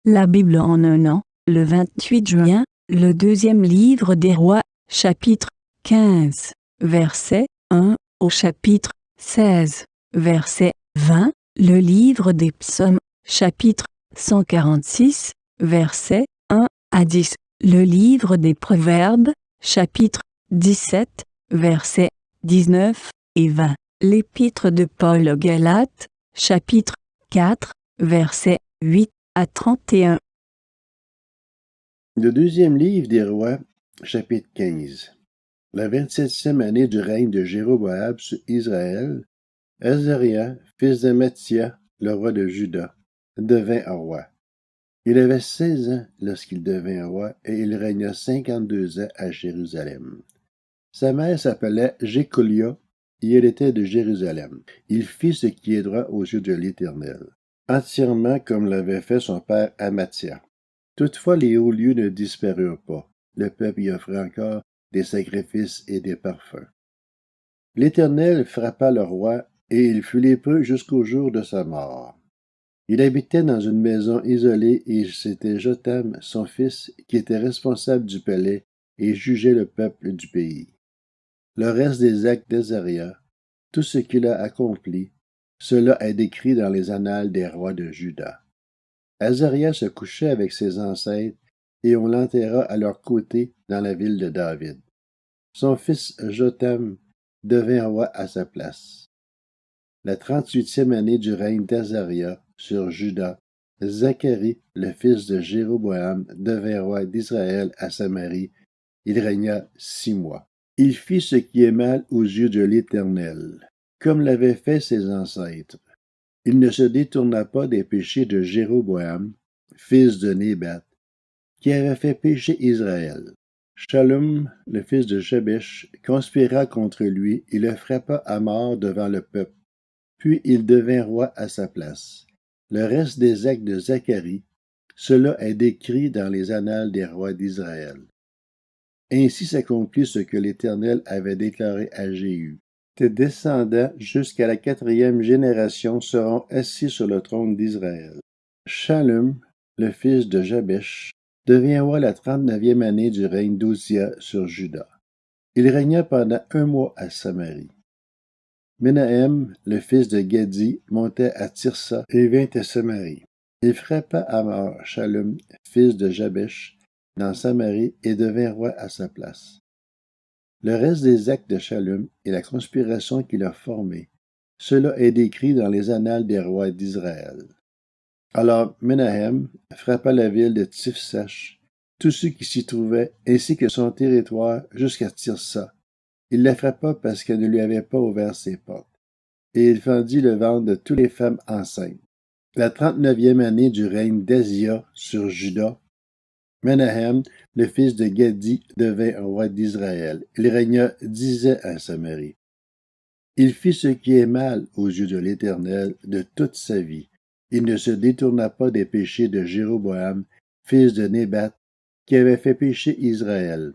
La Bible en un an, le 28 juin, le deuxième livre des Rois, chapitre 15, verset 1 au chapitre 16, verset 20, le livre des Psaumes, chapitre 146, verset 1 à 10, le livre des Proverbes, chapitre 17, verset 19 et 20, l'épître de Paul aux Galates, chapitre 4, verset 8 à 31. Le deuxième livre des Rois, chapitre 15. La 27e année du règne de Jéroboam sur Israël, Azariah, fils de Mathia, le roi de Juda, devint roi. Il avait 16 ans lorsqu'il devint roi et il régna 52 ans à Jérusalem. Sa mère s'appelait Jécolia et elle était de Jérusalem. Il fit ce qui est droit aux yeux de l'Éternel, entièrement comme l'avait fait son père Amathia. Toutefois, les hauts lieux ne disparurent pas. Le peuple y offrait encore des sacrifices et des parfums. L'Éternel frappa le roi, et il fut lépreux jusqu'au jour de sa mort. Il habitait dans une maison isolée, et c'était Jotham, son fils, qui était responsable du palais et jugeait le peuple du pays. Le reste des actes d'Azariah, tout ce qu'il a accompli, cela est décrit dans les annales des rois de Juda. Azariah se couchait avec ses ancêtres, et on l'enterra à leur côté dans la ville de David. Son fils Jotham devint roi à sa place. La 38e année du règne d'Azariah sur Juda, Zacharie, le fils de Jéroboam, devint roi d'Israël à Samarie. Il régna 6 mois. Il fit ce qui est mal aux yeux de l'Éternel, comme l'avaient fait ses ancêtres. Il ne se détourna pas des péchés de Jéroboam, fils de Nébat, qui avait fait pécher Israël. Shallum, le fils de Jabesh, conspira contre lui et le frappa à mort devant le peuple. Puis il devint roi à sa place. Le reste des actes de Zacharie, cela est décrit dans les annales des rois d'Israël. Ainsi s'accomplit ce que l'Éternel avait déclaré à Jéhu. Tes descendants jusqu'à la 4e génération seront assis sur le trône d'Israël. Shallum, le fils de Jabesh, devient roi la 39e année du règne d'Ozia sur Juda. Il régna pendant 1 mois à Samarie. Menahem, le fils de Gadi, montait à Tirsa et vint à Samarie. Il frappa à mort Shallum, fils de Jabesh, dans Samarie et devint roi à sa place. Le reste des actes de Shallum et la conspiration qu'il a formée, cela est décrit dans les annales des rois d'Israël. Alors Menahem frappa la ville de Tifsach, tous ceux qui s'y trouvaient, ainsi que son territoire jusqu'à Tirsa. Il la frappa parce qu'elle ne lui avait pas ouvert ses portes, et il fendit le ventre de toutes les femmes enceintes. La 39e année du règne d'Azia sur Juda, Menahem, le fils de Gadi, devint roi d'Israël. Il régna 10 ans à Samarie. Il fit ce qui est mal aux yeux de l'Éternel de toute sa vie. Il ne se détourna pas des péchés de Jéroboam, fils de Nébat, qui avait fait pécher Israël.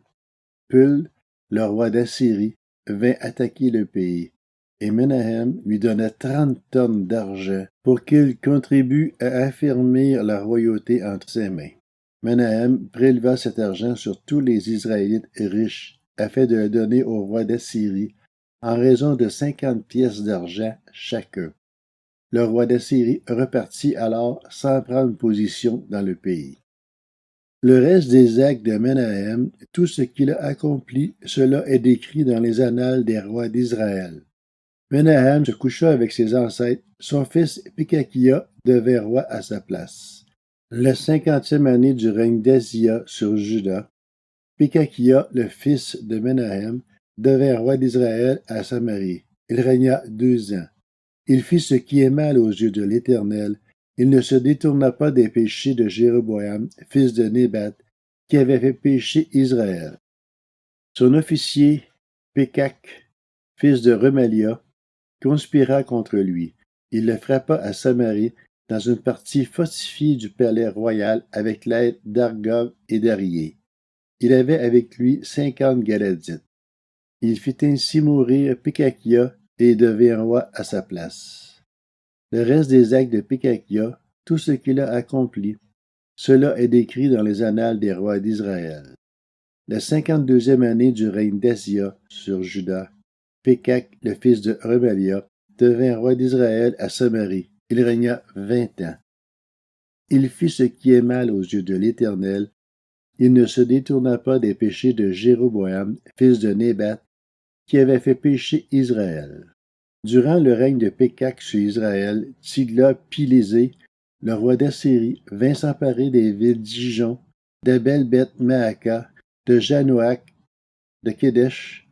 Pul, le roi d'Assyrie, vint attaquer le pays, et Menahem lui donna 30 tonnes d'argent pour qu'il contribue à affermir la royauté entre ses mains. Menahem préleva cet argent sur tous les Israélites riches, afin de le donner au roi d'Assyrie, en raison de 50 pièces d'argent chacun. Le roi d'Assyrie repartit alors sans prendre position dans le pays. Le reste des actes de Menahem, tout ce qu'il a accompli, cela est décrit dans les annales des rois d'Israël. Menahem se coucha avec ses ancêtres, son fils Pekakia devint roi à sa place. La 50e année du règne d'Azia sur Juda, Pekakia, le fils de Menahem, devint roi d'Israël à Samarie. Il régna 2 ans. Il fit ce qui est mal aux yeux de l'Éternel. Il ne se détourna pas des péchés de Jéroboam, fils de Nébat, qui avait fait pécher Israël. Son officier, Pékak, fils de Remalia, conspira contre lui. Il le frappa à Samarie, dans une partie fortifiée du palais royal avec l'aide d'Argob et d'Arié. Il avait avec lui 50 Galadites. Il fit ainsi mourir Pékakia et devint roi à sa place. Le reste des actes de Pékakia, tout ce qu'il a accompli, Cela est décrit dans les annales des rois d'Israël. La 52e année du règne d'Asia sur Juda, Pékak, le fils de Remalia, devint roi d'Israël à Samarie. Il régna 20 ans. Il fit ce qui est mal aux yeux de l'Éternel. Il ne se détourna pas des péchés de Jéroboam, fils de Nébat, qui avait fait pécher Israël. Durant le règne de Pékak sur Israël, Tigla-Pilésé, le roi d'Assyrie, vint s'emparer des villes d'Ijon, d'Abel-Beth-Maaka, de Janoach, de Kédesh,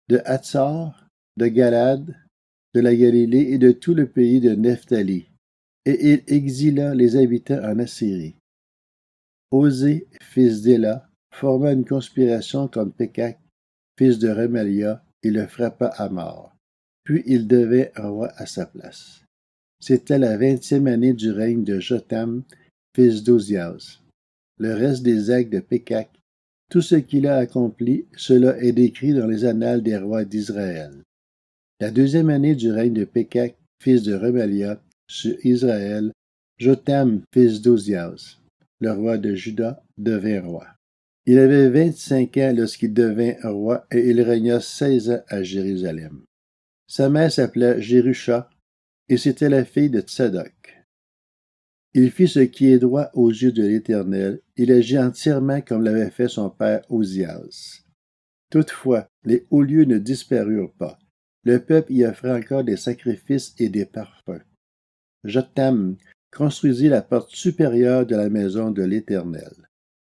de Hatzor, de Galad, de la Galilée et de tout le pays de Nephtali, et il exila les habitants en Assyrie. Osée, fils d'Éla, forma une conspiration contre Pékak, fils de Remalia, et le frappa à mort. Puis il devint roi à sa place. C'était la 20e année du règne de Jotham, fils d'Ozias. Le reste des actes de Pékak, tout ce qu'il a accompli, cela est décrit dans les annales des rois d'Israël. La 2e année du règne de Pékak, fils de Remalia, sur Israël, Jotham, fils d'Ozias, le roi de Juda, devint roi. Il avait 25 ans lorsqu'il devint roi et il régna 16 ans à Jérusalem. Sa mère s'appelait Jérusha, et c'était la fille de Tsadok. Il fit ce qui est droit aux yeux de l'Éternel, il agit entièrement comme l'avait fait son père Ozias. Toutefois, les hauts lieux ne disparurent pas. Le peuple y offrait encore des sacrifices et des parfums. Jotham construisit la porte supérieure de la maison de l'Éternel.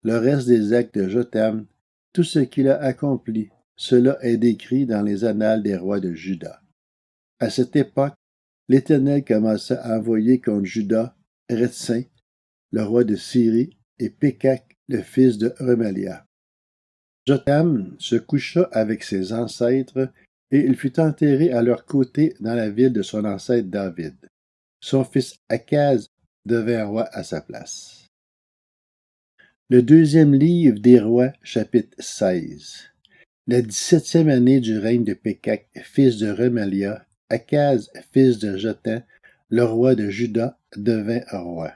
Le reste des actes de Jotham, tout ce qu'il a accompli, cela est décrit dans les annales des rois de Juda. À cette époque, l'Éternel commença à envoyer contre Juda Rétsin, le roi de Syrie, et Pékak, le fils de Remalia. Jotham se coucha avec ses ancêtres, et il fut enterré à leur côté dans la ville de son ancêtre David. Son fils Akaz devint roi à sa place. Le deuxième livre des rois, chapitre 16. La 17e année du règne de Pékak, fils de Remalia, Akaz, fils de Jotham, le roi de Juda, devint roi.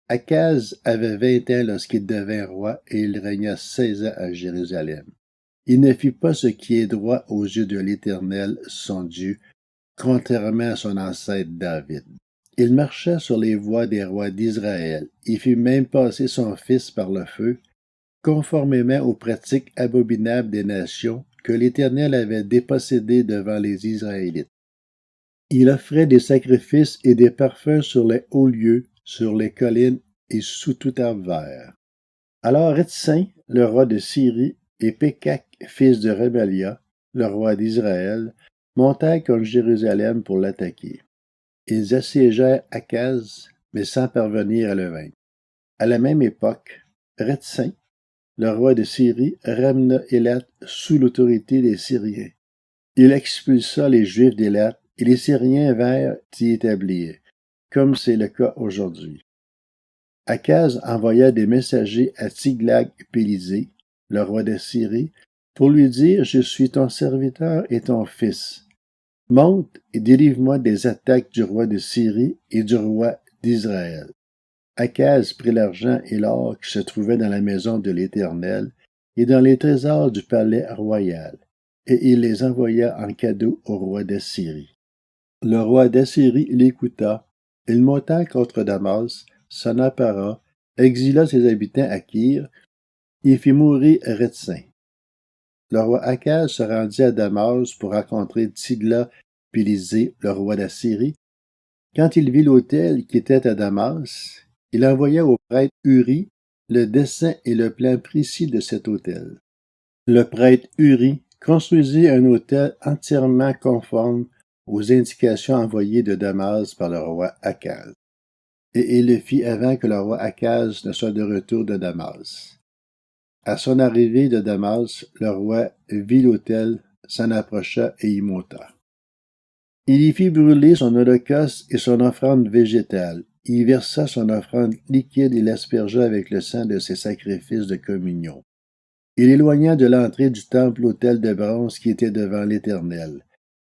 Akaz avait 20 ans lorsqu'il devint roi et il régna 16 ans à Jérusalem. Il ne fit pas ce qui est droit aux yeux de l'Éternel, son Dieu, contrairement à son ancêtre David. Il marcha sur les voies des rois d'Israël. Il fit même passer son fils par le feu, conformément aux pratiques abominables des nations que l'Éternel avait dépossédées devant les Israélites. Il offrait des sacrifices et des parfums sur les hauts lieux, sur les collines et sous tout arbre vert. Alors Rétsin, le roi de Syrie, et Pékak, fils de Remalia, le roi d'Israël, montèrent contre Jérusalem pour l'attaquer. Ils assiégèrent Akaz, mais sans parvenir à le vaincre. À la même époque, Rétsin, le roi de Syrie, ramena Élat sous l'autorité des Syriens. Il expulsa les Juifs d'Élat et les Syriens vinrent y établir, comme c'est le cas aujourd'hui. Akaz envoya des messagers à Tiglag-Pilésé, le roi de Syrie, pour lui dire « Je suis ton serviteur et ton fils. Monte et délivre-moi des attaques du roi de Syrie et du roi d'Israël. » Akaz prit l'argent et l'or qui se trouvaient dans la maison de l'Éternel et dans les trésors du palais royal, et il les envoya en cadeau au roi d'Assyrie. Le roi d'Assyrie l'écouta, il monta contre Damas, s'en empara, exila ses habitants à Kir, et fit mourir Rétsin. Le roi Akaz se rendit à Damas pour rencontrer Tigla-Pilésé, le roi d'Assyrie. Quand il vit l'autel qui était à Damas, il envoya au prêtre Uri le dessin et le plan précis de cet autel. Le prêtre Uri construisit un autel entièrement conforme aux indications envoyées de Damas par le roi Akaz. Et il le fit avant que le roi Akaz ne soit de retour de Damas. À son arrivée de Damas, le roi vit l'autel, s'en approcha et y monta. Il y fit brûler son holocauste et son offrande végétale. Il y versa son offrande liquide et l'aspergea avec le sang de ses sacrifices de communion. Il éloigna de l'entrée du temple l'autel de bronze qui était devant l'Éternel,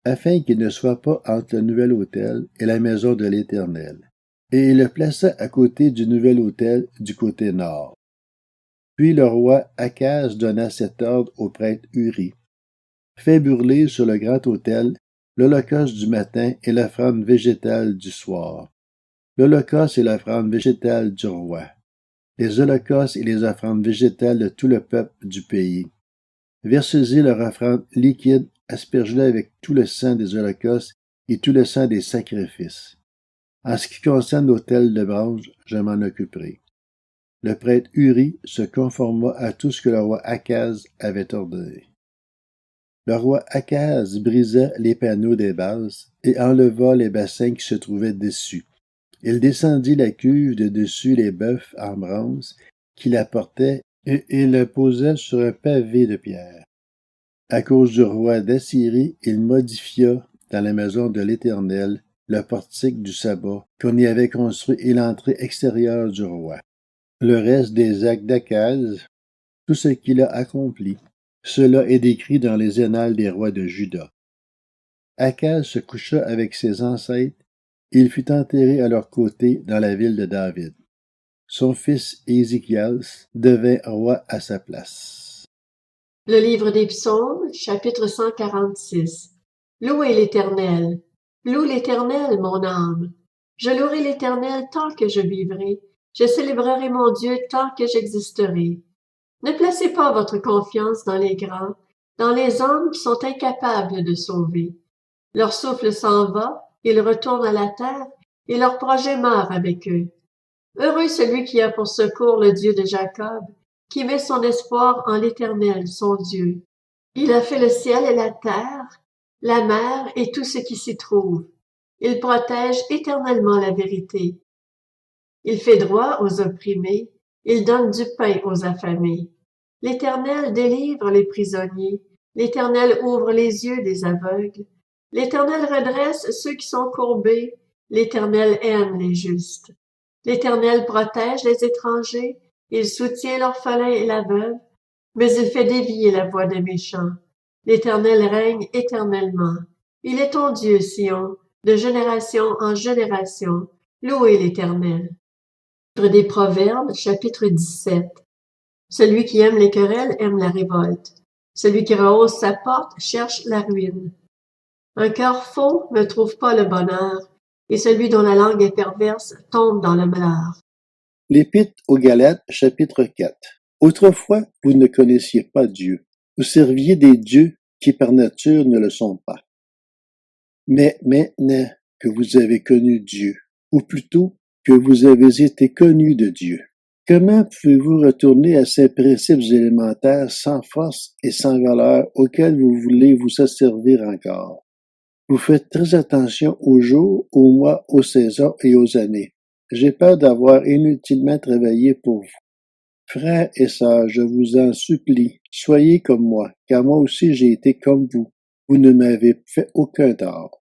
afin qu'il ne soit pas entre le nouvel autel et la maison de l'Éternel. et il le plaça à côté du nouvel autel du côté nord. Puis le roi Akaz donna cet ordre au prêtre Uri. Fais brûler sur le grand autel l'holocauste du matin et l'offrande végétale du soir. L'holocauste et l'offrande végétale du roi. Les holocaustes et les offrandes végétales de tout le peuple du pays. Versez-y leur offrande liquide, aspergez-la avec tout le sang des holocaustes et tout le sang des sacrifices. En ce qui concerne l'autel de bronze, je m'en occuperai. Le prêtre Uri se conforma à tout ce que le roi Akaz avait ordonné. Le roi Akaz brisa les panneaux des vases et enleva les bassins qui se trouvaient dessus. Il descendit la cuve de dessus les bœufs en bronze qu'il apportait et il le posa sur un pavé de pierre. À cause du roi d'Assyrie, il modifia dans la maison de l'Éternel le portique du sabbat qu'on y avait construit et l'entrée extérieure du roi. Le reste des actes d'Akaz, tout ce qu'il a accompli, cela est décrit dans les annales des rois de Juda. Akaz se coucha avec ses ancêtres, et il fut enterré à leur côté dans la ville de David. Son fils Ézéchias devint roi à sa place. Le livre des Psaumes, chapitre 146. Louez l'Éternel. Loue l'Éternel, mon âme. Je louerai l'Éternel tant que je vivrai. Je célébrerai mon Dieu tant que j'existerai. Ne placez pas votre confiance dans les grands, dans les hommes qui sont incapables de sauver. Leur souffle s'en va, ils retournent à la terre, et leur projet meurt avec eux. Heureux celui qui a pour secours le Dieu de Jacob, qui met son espoir en l'Éternel, son Dieu. Il a fait le ciel et la terre, la mer et tout ce qui s'y trouve. Il protège éternellement la vérité. Il fait droit aux opprimés, il donne du pain aux affamés. L'Éternel délivre les prisonniers, l'Éternel ouvre les yeux des aveugles. L'Éternel redresse ceux qui sont courbés, l'Éternel aime les justes. L'Éternel protège les étrangers, il soutient l'orphelin et la veuve, mais il fait dévier la voie des méchants. L'Éternel règne éternellement. Il est ton Dieu, Sion, de génération en génération. Louez l'Éternel. Livre des Proverbes, chapitre 17. Celui qui aime les querelles aime la révolte. Celui qui rehausse sa porte cherche la ruine. Un cœur faux ne trouve pas le bonheur, et celui dont la langue est perverse tombe dans le malheur. L'Épître aux Galates, chapitre 4. Autrefois, vous ne connaissiez pas Dieu. Vous serviez des dieux qui par nature ne le sont pas. Mais maintenant que vous avez connu Dieu, ou plutôt que vous avez été connus de Dieu, comment pouvez-vous retourner à ces principes élémentaires sans force et sans valeur auxquels vous voulez vous asservir encore? Vous faites très attention aux jours, aux mois, aux saisons et aux années. J'ai peur d'avoir inutilement travaillé pour vous. Frères et sœurs, je vous en supplie, soyez comme moi, car moi aussi j'ai été comme vous. Vous ne m'avez fait aucun tort.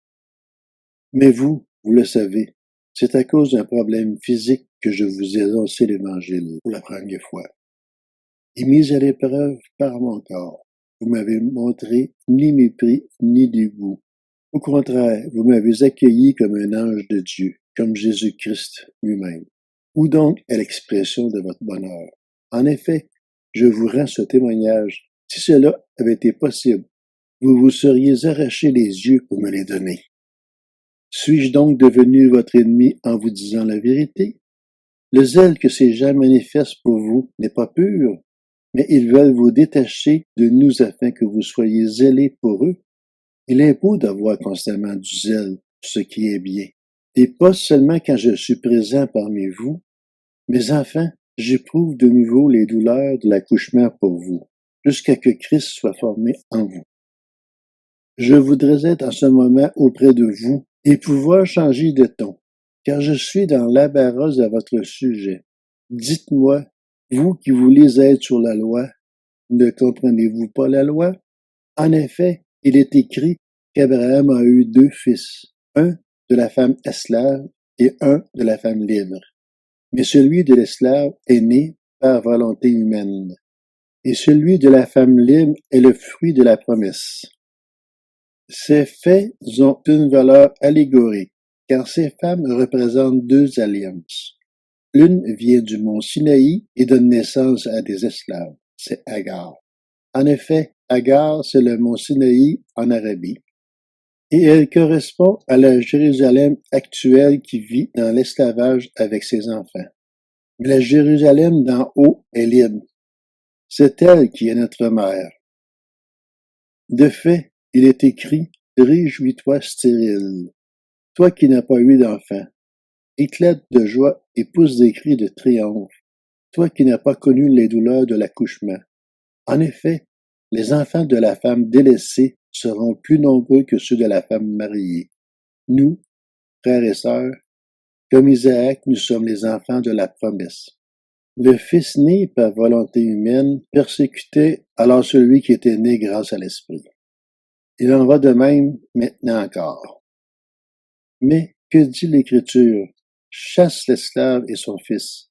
Mais vous le savez, c'est à cause d'un problème physique que je vous ai annoncé l'Évangile pour la première fois. Et mis à l'épreuve par mon corps, vous m'avez montré ni mépris ni dégoût. Au contraire, vous m'avez accueilli comme un ange de Dieu, comme Jésus-Christ lui-même. Où donc est l'expression de votre bonheur? En effet, je vous rends ce témoignage. Si cela avait été possible, vous vous seriez arraché les yeux pour me les donner. Suis-je donc devenu votre ennemi en vous disant la vérité? Le zèle que ces gens manifestent pour vous n'est pas pur, mais ils veulent vous détacher de nous afin que vous soyez zélés pour eux. Il est beau d'avoir constamment du zèle pour ce qui est bien, et pas seulement quand je suis présent parmi vous. Mes enfants, j'éprouve de nouveau les douleurs de l'accouchement pour vous, jusqu'à que Christ soit formé en vous. Je voudrais être en ce moment auprès de vous et pouvoir changer de ton, car je suis dans l'embarras à votre sujet. Dites-moi, vous qui voulez être sur la loi, ne comprenez-vous pas la loi? En effet, il est écrit qu'Abraham a eu 2 fils, un de la femme esclave et un de la femme libre. Mais celui de l'esclave est né par volonté humaine, et celui de la femme libre est le fruit de la promesse. Ces faits ont une valeur allégorique, car ces femmes représentent deux alliances. L'une vient du mont Sinaï et donne naissance à des esclaves. C'est Agar. En effet, Agar, c'est le mont Sinaï en Arabie. Et elle correspond à la Jérusalem actuelle qui vit dans l'esclavage avec ses enfants. Mais la Jérusalem d'en haut est libre. C'est elle qui est notre mère. De fait, il est écrit, réjouis-toi stérile, toi qui n'as pas eu d'enfant. Éclate de joie et pousse des cris de triomphe, toi qui n'as pas connu les douleurs de l'accouchement. En effet, les enfants de la femme délaissée seront plus nombreux que ceux de la femme mariée. Nous, frères et sœurs, comme Isaac, nous sommes les enfants de la promesse. Le Fils né par volonté humaine persécutait alors celui qui était né grâce à l'Esprit. Il en va de même maintenant encore. Mais que dit l'Écriture? Chasse l'esclave et son fils,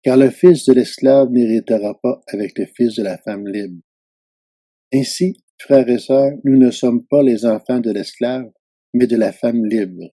car le fils de l'esclave n'héritera pas avec le fils de la femme libre. Ainsi, frères et sœurs, nous ne sommes pas les enfants de l'esclave, mais de la femme libre.